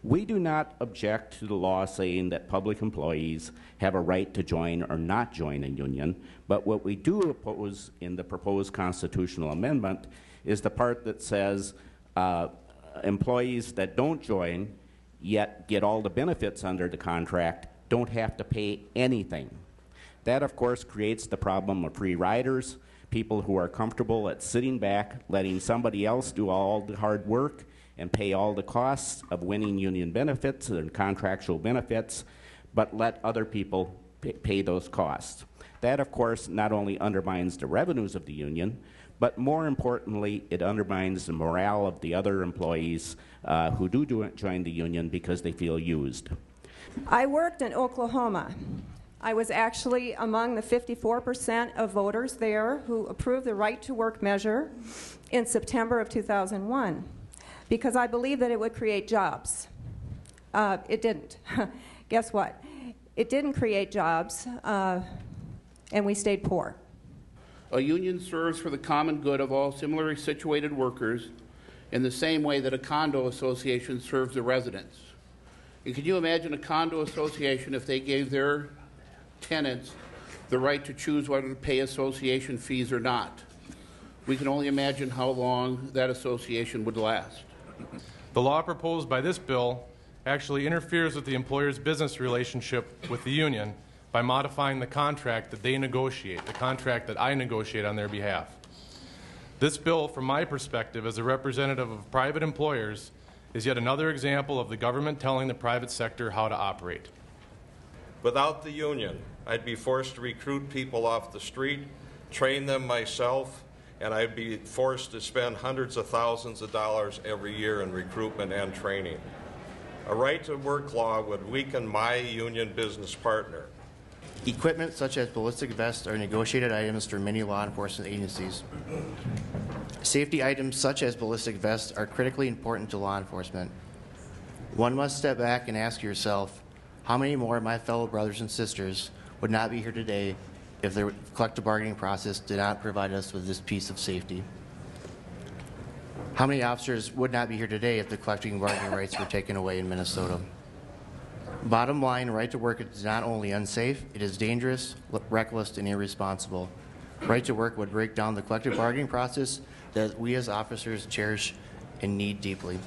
We do not object to the law saying that public employees have a right to join or not join a union, but what we do oppose in the proposed constitutional amendment is the part that says employees that don't join yet get all the benefits under the contract don't have to pay anything. That, of course, creates the problem of free riders, people who are comfortable at sitting back, letting somebody else do all the hard work and pay all the costs of winning union benefits and contractual benefits, but let other people pay those costs. That, of course, not only undermines the revenues of the union, but more importantly, it undermines the morale of the other employees who do join the union because they feel used. I worked in Oklahoma. I was actually among the 54% of voters there who approved the right to work measure in September of 2001 because I believed that it would create jobs. It didn't. Guess what? It didn't create jobs, and we stayed poor. A union serves for the common good of all similarly situated workers in the same way that a condo association serves the residents. And can you imagine a condo association if they gave their tenants the right to choose whether to pay association fees or not? We can only imagine how long that association would last. The law proposed by this bill actually interferes with the employer's business relationship with the union by modifying the contract that they negotiate, the contract that I negotiate on their behalf. This bill, from my perspective as a representative of private employers, is yet another example of the government telling the private sector how to operate. Without the union, I'd be forced to recruit people off the street, train them myself, and I'd be forced to spend hundreds of thousands of dollars every year in recruitment and training. A right-to-work law would weaken my union business partner. Equipment such as ballistic vests are negotiated items for many law enforcement agencies. Safety items such as ballistic vests are critically important to law enforcement. One must step back and ask yourself, how many more of my fellow brothers and sisters would not be here today if the collective bargaining process did not provide us with this piece of safety? How many officers would not be here today if the collective bargaining rights were taken away in Minnesota? Bottom line, right to work is not only unsafe, it is dangerous, reckless, and irresponsible. Right to work would break down the collective bargaining process that we as officers cherish and need deeply.